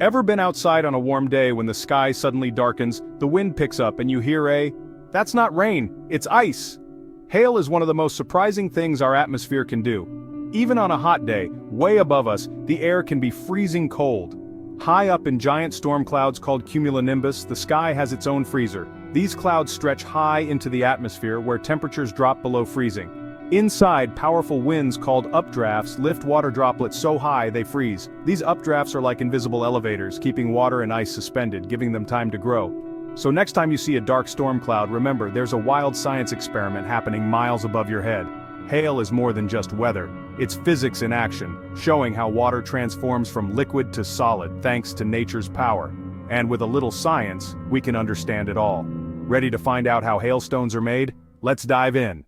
Ever been outside on a warm day when the sky suddenly darkens, the wind picks up and you hear "That's not rain, it's ice"? Hail is one of the most surprising things our atmosphere can do. Even on a hot day, way above us, the air can be freezing cold. High up in giant storm clouds called cumulonimbus, the sky has its own freezer. These clouds stretch high into the atmosphere where temperatures drop below freezing. Inside, powerful winds called updrafts lift water droplets so high they freeze. These updrafts are like invisible elevators, keeping water and ice suspended, giving them time to grow. So next time you see a dark storm cloud, remember there's a wild science experiment happening miles above your head. Hail is more than just weather. It's physics in action, showing how water transforms from liquid to solid thanks to nature's power. And with a little science, we can understand it all. Ready to find out how hailstones are made? Let's dive in.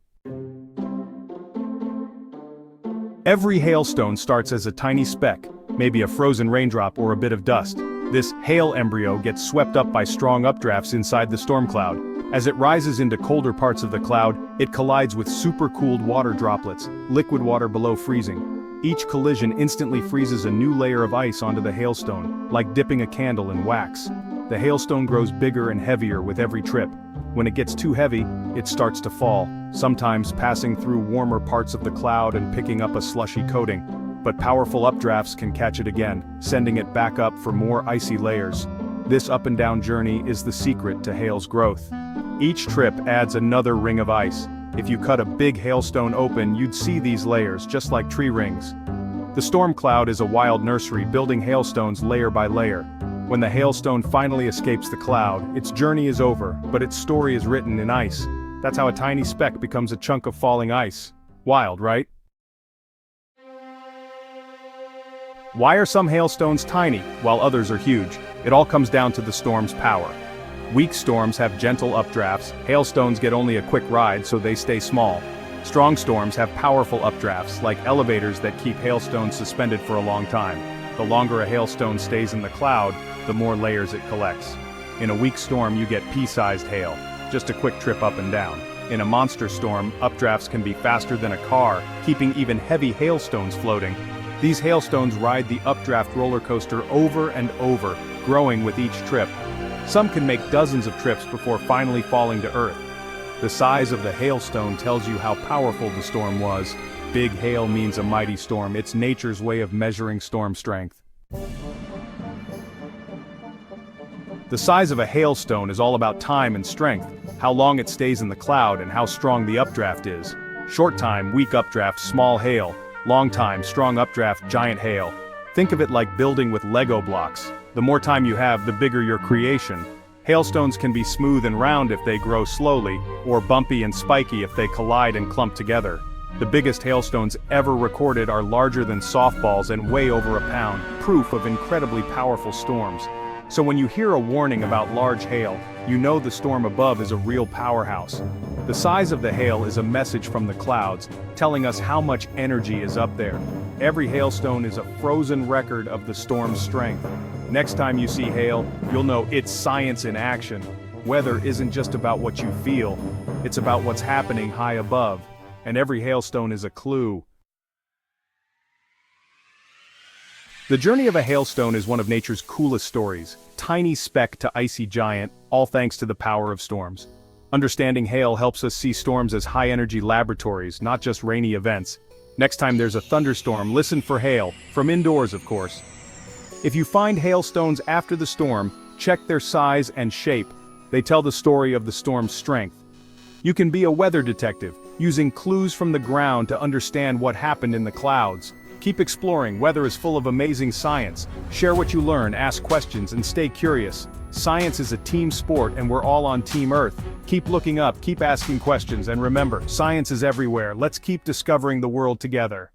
Every hailstone starts as a tiny speck, maybe a frozen raindrop or a bit of dust. This hail embryo gets swept up by strong updrafts inside the storm cloud. As it rises into colder parts of the cloud, it collides with supercooled water droplets, liquid water below freezing. Each collision instantly freezes a new layer of ice onto the hailstone, like dipping a candle in wax. The hailstone grows bigger and heavier with every trip. When it gets too heavy, it starts to fall, sometimes passing through warmer parts of the cloud and picking up a slushy coating. But powerful updrafts can catch it again, sending it back up for more icy layers. This up and down journey is the secret to hail's growth. Each trip adds another ring of ice. If you cut a big hailstone open, you'd see these layers, just like tree rings. The storm cloud is a wild nursery building hailstones layer by layer. When the hailstone finally escapes the cloud, its journey is over, but its story is written in ice. That's how a tiny speck becomes a chunk of falling ice. Wild, right? Why are some hailstones tiny, while others are huge? It all comes down to the storm's power. Weak storms have gentle updrafts, hailstones get only a quick ride so they stay small. Strong storms have powerful updrafts, like elevators that keep hailstones suspended for a long time. The longer a hailstone stays in the cloud, the more layers it collects. In a weak storm you get pea-sized hail, just a quick trip up and down. In a monster storm, updrafts can be faster than a car, keeping even heavy hailstones floating. These hailstones ride the updraft roller coaster over and over, growing with each trip. Some can make dozens of trips before finally falling to earth. The size of the hailstone tells you how powerful the storm was. Big hail means a mighty storm. It's nature's way of measuring storm strength. The size of a hailstone is all about time and strength, how long it stays in the cloud and how strong the updraft is. Short time, weak updraft, small hail. Long time, strong updraft, giant hail. Think of it like building with Lego blocks. The more time you have, the bigger your creation. Hailstones can be smooth and round if they grow slowly, or bumpy and spiky if they collide and clump together. The biggest hailstones ever recorded are larger than softballs and weigh over a pound, proof of incredibly powerful storms. So when you hear a warning about large hail, you know the storm above is a real powerhouse. The size of the hail is a message from the clouds, telling us how much energy is up there. Every hailstone is a frozen record of the storm's strength. Next time you see hail, you'll know it's science in action. Weather isn't just about what you feel, it's about what's happening high above. And every hailstone is a clue. The journey of a hailstone is one of nature's coolest stories. Tiny speck to icy giant, all thanks to the power of storms. Understanding hail helps us see storms as high-energy laboratories, not just rainy events. Next time there's a thunderstorm, listen for hail, from indoors of course. If you find hailstones after the storm, check their size and shape. They tell the story of the storm's strength. You can be a weather detective, using clues from the ground to understand what happened in the clouds. Keep exploring, weather is full of amazing science. Share what you learn, ask questions, and stay curious. Science is a team sport and we're all on Team Earth. Keep looking up, keep asking questions, and remember, science is everywhere. Let's keep discovering the world together.